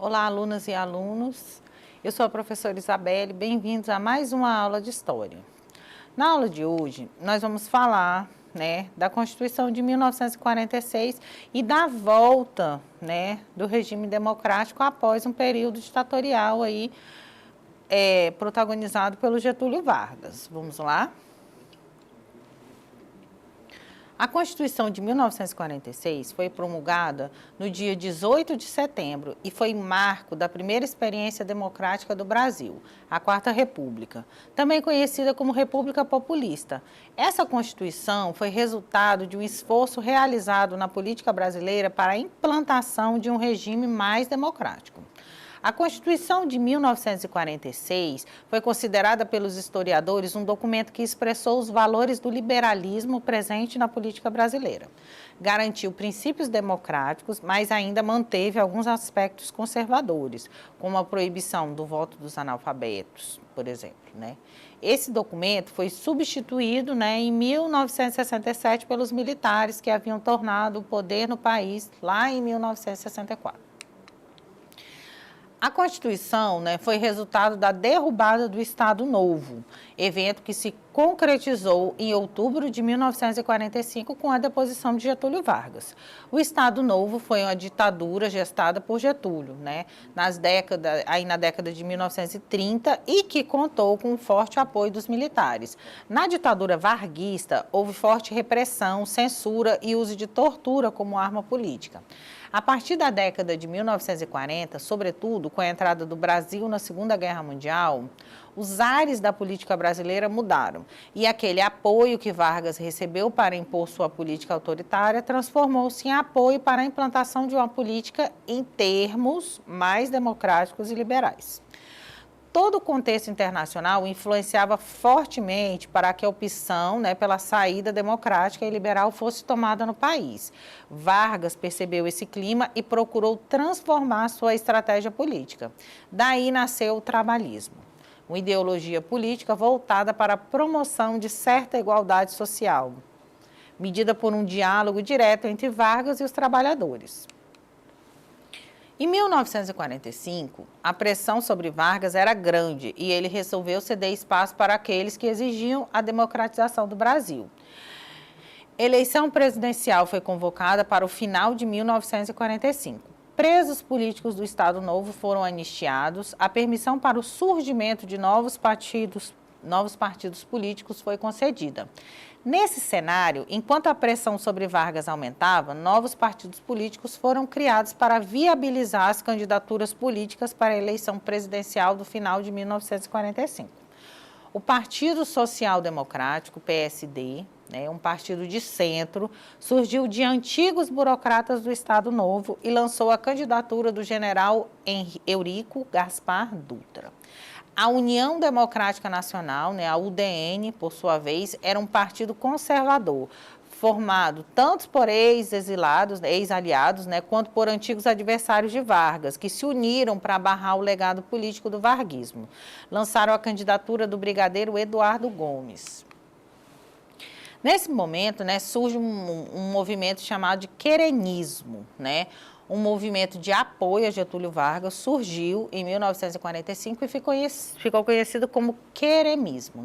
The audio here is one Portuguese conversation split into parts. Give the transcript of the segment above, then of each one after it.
Olá, alunas e alunos. Eu sou a professora Isabelle, bem-vindos a mais uma aula de História. Na aula de hoje, nós vamos falar, da Constituição de 1946 e da volta, do regime democrático após um período ditatorial aí, protagonizado pelo Getúlio Vargas. Vamos lá? A Constituição de 1946 foi promulgada no dia 18 de setembro e foi marco da primeira experiência democrática do Brasil, a Quarta República, também conhecida como República Populista. Essa Constituição foi resultado de um esforço realizado na política brasileira para a implantação de um regime mais democrático. A Constituição de 1946 foi considerada pelos historiadores um documento que expressou os valores do liberalismo presente na política brasileira. Garantiu princípios democráticos, mas ainda manteve alguns aspectos conservadores, como a proibição do voto dos analfabetos, por exemplo. Esse documento foi substituído em 1967 pelos militares que haviam tornado o poder no país lá em 1964. A Constituição foi resultado da derrubada do Estado Novo, evento que se concretizou em outubro de 1945 com a deposição de Getúlio Vargas. O Estado Novo foi uma ditadura gestada por Getúlio, na década de 1930 e que contou com um forte apoio dos militares. Na ditadura varguista, houve forte repressão, censura e uso de tortura como arma política. A partir da década de 1940, sobretudo com a entrada do Brasil na Segunda Guerra Mundial, os ares da política brasileira mudaram e aquele apoio que Vargas recebeu para impor sua política autoritária transformou-se em apoio para a implantação de uma política em termos mais democráticos e liberais. Todo o contexto internacional influenciava fortemente para que a opção pela saída democrática e liberal fosse tomada no país. Vargas percebeu esse clima e procurou transformar sua estratégia política. Daí nasceu o trabalhismo, uma ideologia política voltada para a promoção de certa igualdade social, medida por um diálogo direto entre Vargas e os trabalhadores. Em 1945, a pressão sobre Vargas era grande e ele resolveu ceder espaço para aqueles que exigiam a democratização do Brasil. Eleição presidencial foi convocada para o final de 1945. Presos políticos do Estado Novo foram anistiados, a permissão para o surgimento de novos partidos políticos foi concedida. Nesse cenário, enquanto a pressão sobre Vargas aumentava, novos partidos políticos foram criados para viabilizar as candidaturas políticas para a eleição presidencial do final de 1945. O Partido Social Democrático, PSD, um partido de centro, surgiu de antigos burocratas do Estado Novo e lançou a candidatura do general Eurico Gaspar Dutra. A União Democrática Nacional, a UDN, por sua vez, era um partido conservador, formado tanto por ex-exilados, ex-aliados, quanto por antigos adversários de Vargas, que se uniram para barrar o legado político do varguismo. Lançaram a candidatura do brigadeiro Eduardo Gomes. Nesse momento, surge um movimento chamado de querenismo, um movimento de apoio a Getúlio Vargas surgiu em 1945 e ficou conhecido como queremismo.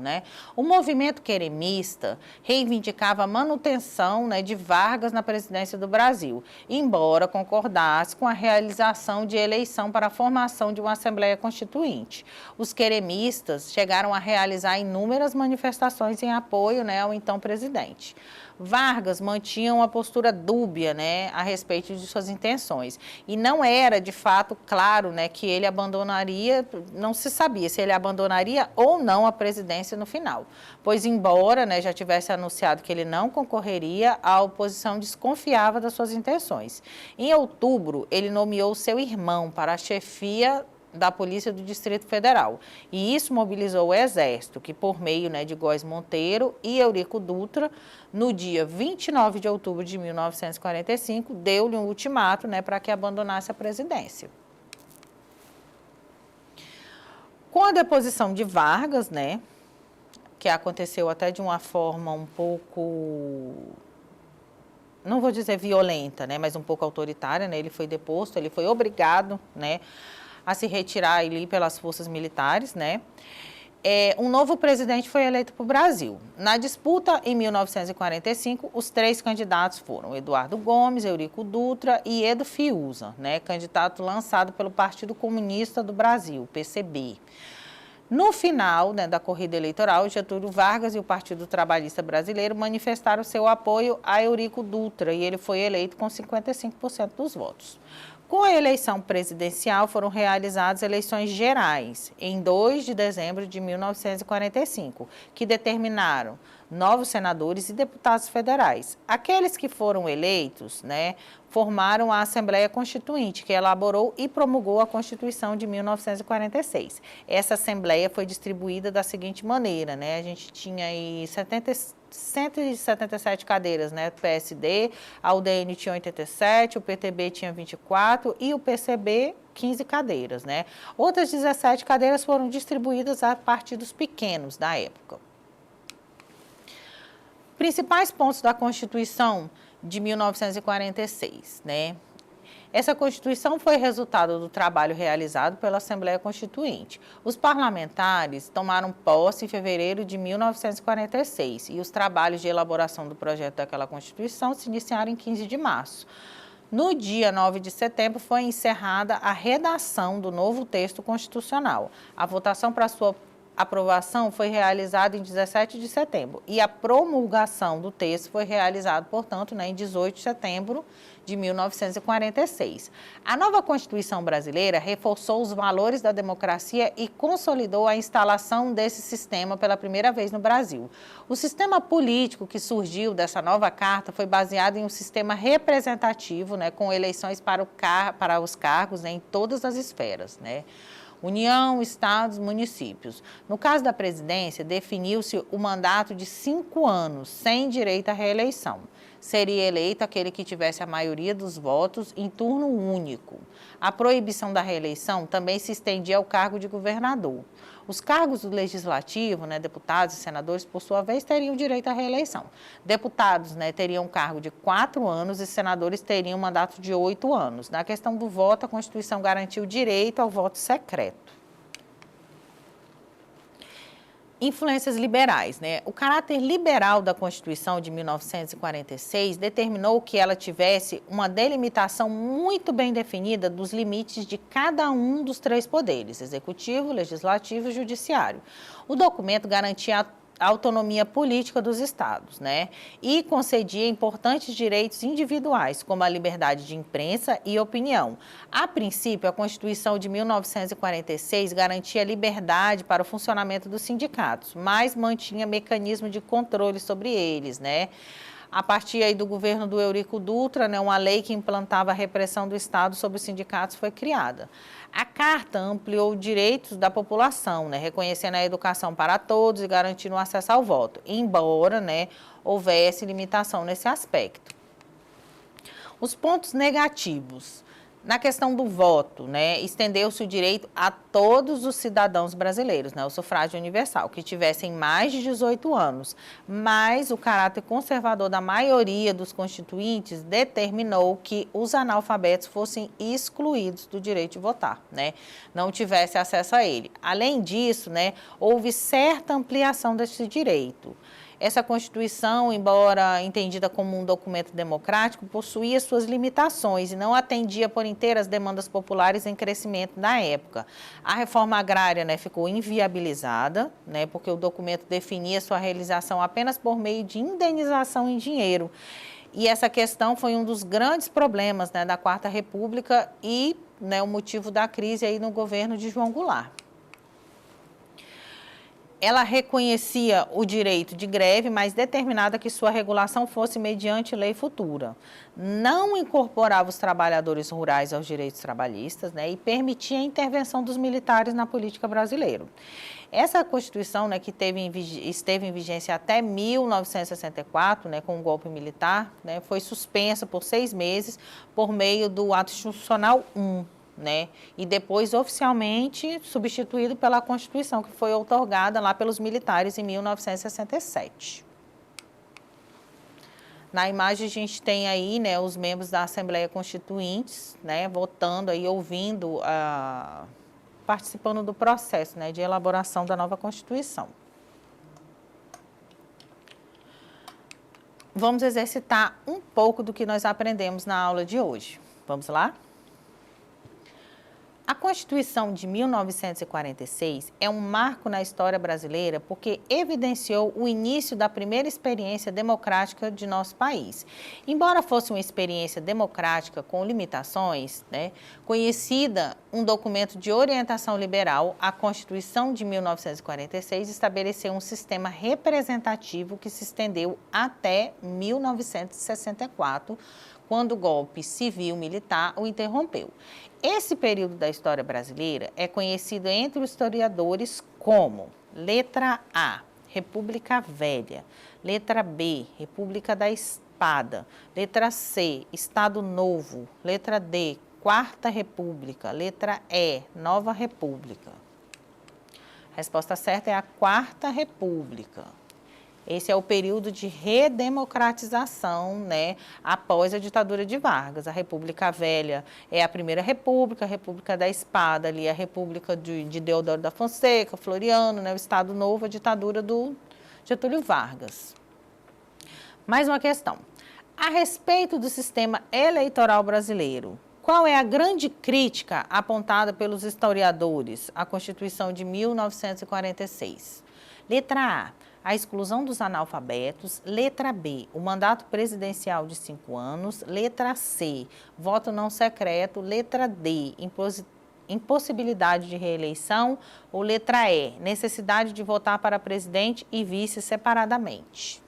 O movimento queremista reivindicava a manutenção de Vargas na presidência do Brasil, embora concordasse com a realização de eleição para a formação de uma Assembleia Constituinte. Os queremistas chegaram a realizar inúmeras manifestações em apoio ao então presidente. Vargas mantinha uma postura dúbia a respeito de suas intenções e não era de fato claro que ele abandonaria, não se sabia se ele abandonaria ou não a presidência no final, pois embora já tivesse anunciado que ele não concorreria, a oposição desconfiava das suas intenções. Em outubro, ele nomeou seu irmão para a chefia da Polícia do Distrito Federal. E isso mobilizou o Exército, que por meio de Góes Monteiro e Eurico Dutra, no dia 29 de outubro de 1945, deu-lhe um ultimato para que abandonasse a presidência. Com a deposição de Vargas, que aconteceu até de uma forma um pouco não vou dizer violenta, né, mas um pouco autoritária, né, ele foi deposto, ele foi obrigado, né, a se retirar ali pelas forças militares, né. Um novo presidente foi eleito para o Brasil. Na disputa, em 1945, os 3 candidatos foram Eduardo Gomes, Eurico Dutra e Edo Fiuza, né, candidato lançado pelo Partido Comunista do Brasil, PCB. No final, né, da corrida eleitoral, Getúlio Vargas e o Partido Trabalhista Brasileiro manifestaram seu apoio a Eurico Dutra e ele foi eleito com 55% dos votos. Com a eleição presidencial, foram realizadas eleições gerais, em 2 de dezembro de 1945, que determinaram novos senadores e deputados federais. Aqueles que foram eleitos, né, formaram a Assembleia Constituinte, que elaborou e promulgou a Constituição de 1946. Essa Assembleia foi distribuída da seguinte maneira, né, a gente tinha aí 177 cadeiras, né, do PSD, a UDN tinha 87, o PTB tinha 24 e o PCB 15 cadeiras, né. Outras 17 cadeiras foram distribuídas a partidos pequenos da época. Principais pontos da Constituição de 1946, né? Essa Constituição foi resultado do trabalho realizado pela Assembleia Constituinte. Os parlamentares tomaram posse em fevereiro de 1946 e os trabalhos de elaboração do projeto daquela Constituição se iniciaram em 15 de março. No dia 9 de setembro foi encerrada a redação do novo texto constitucional. A votação para sua aprovação foi realizada em 17 de setembro e a promulgação do texto foi realizada, portanto, né, em 18 de setembro de 1946. A nova Constituição brasileira reforçou os valores da democracia e consolidou a instalação desse sistema pela primeira vez no Brasil. O sistema político que surgiu dessa nova carta foi baseado em um sistema representativo, né, com eleições para os cargos, né, em todas as esferas, né? União, estados, municípios. No caso da presidência, definiu-se o mandato de 5 anos, sem direito à reeleição. Seria eleito aquele que tivesse a maioria dos votos em turno único. A proibição da reeleição também se estendia ao cargo de governador. Os cargos do legislativo, né, deputados e senadores, por sua vez, teriam direito à reeleição. Deputados, né, teriam um cargo de 4 anos e senadores teriam um mandato de 8 anos. Na questão do voto, a Constituição garantiu o direito ao voto secreto. Influências liberais, né? O caráter liberal da Constituição de 1946 determinou que ela tivesse uma delimitação muito bem definida dos limites de cada um dos 3 poderes, executivo, legislativo e judiciário. O documento garantia a autonomia política dos estados, né? E concedia importantes direitos individuais, como a liberdade de imprensa e opinião. A princípio, a Constituição de 1946 garantia liberdade para o funcionamento dos sindicatos, mas mantinha mecanismo de controle sobre eles, né? A partir aí do governo do Eurico Dutra, né, uma lei que implantava a repressão do Estado sobre os sindicatos foi criada. A Carta ampliou direitos da população, né, reconhecendo a educação para todos e garantindo o acesso ao voto, embora, né, houvesse limitação nesse aspecto. Os pontos negativos. Na questão do voto, né, estendeu-se o direito a todos os cidadãos brasileiros, né, o sufrágio universal, que tivessem mais de 18 anos, mas o caráter conservador da maioria dos constituintes determinou que os analfabetos fossem excluídos do direito de votar, né, não tivesse acesso a ele. Além disso, né, houve certa ampliação desse direito. Essa Constituição, embora entendida como um documento democrático, possuía suas limitações e não atendia por inteiro as demandas populares em crescimento na época. A reforma agrária, né, ficou inviabilizada, né, porque o documento definia sua realização apenas por meio de indenização em dinheiro. E essa questão foi um dos grandes problemas, né, da Quarta República e, né, o motivo da crise aí no governo de João Goulart. Ela reconhecia o direito de greve, mas determinada que sua regulação fosse mediante lei futura. Não incorporava os trabalhadores rurais aos direitos trabalhistas, né, e permitia a intervenção dos militares na política brasileira. Essa Constituição, né, que esteve em vigência até 1964, né, com o golpe militar, né, foi suspensa por 6 meses por meio do Ato Institucional 1. Né? E depois oficialmente substituído pela Constituição, que foi outorgada lá pelos militares em 1967. Na imagem a gente tem aí, né, os membros da Assembleia Constituinte, né, votando aí, ouvindo, participando do processo, né, de elaboração da nova Constituição. Vamos exercitar um pouco do que nós aprendemos na aula de hoje. Vamos lá? A Constituição de 1946 é um marco na história brasileira porque evidenciou o início da primeira experiência democrática de nosso país. Embora fosse uma experiência democrática com limitações, né, conhecida um documento de orientação liberal, a Constituição de 1946 estabeleceu um sistema representativo que se estendeu até 1964, quando o golpe civil-militar o interrompeu. Esse período da história brasileira é conhecido entre os historiadores como letra A, República Velha, letra B, República da Espada, letra C, Estado Novo, letra D, Quarta República, letra E, Nova República. A resposta certa é a Quarta República. Esse é o período de redemocratização, né, após a ditadura de Vargas. A República Velha é a primeira república, a República da Espada, ali a República de Deodoro da Fonseca, Floriano, né, o Estado Novo, a ditadura do Getúlio Vargas. Mais uma questão. A respeito do sistema eleitoral brasileiro, qual é a grande crítica apontada pelos historiadores à Constituição de 1946? Letra A exclusão dos analfabetos. Letra B, o mandato presidencial de 5 anos. Letra C, voto não secreto. Letra D, impossibilidade de reeleição. Ou letra E, necessidade de votar para presidente e vice separadamente.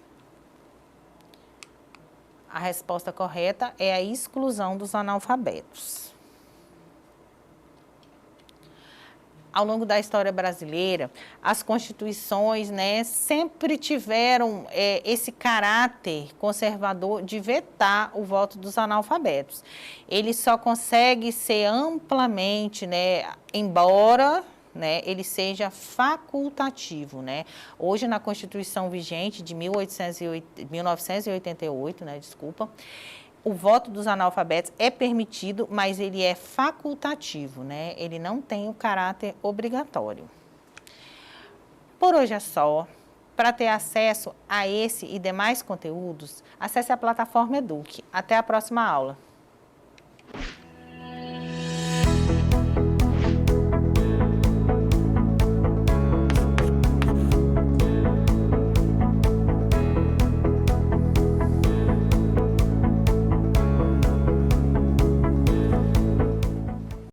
A resposta correta é a exclusão dos analfabetos. Ao longo da história brasileira, as constituições, né, sempre tiveram esse caráter conservador de vetar o voto dos analfabetos. Ele só consegue ser amplamente, né, embora, né, ele seja facultativo, né? Hoje, na Constituição vigente de 1988, né, desculpa, o voto dos analfabetos é permitido, mas ele é facultativo, né? Ele não tem o caráter obrigatório. Por hoje é só. Para ter acesso a esse e demais conteúdos, acesse a plataforma Eduque. Até a próxima aula.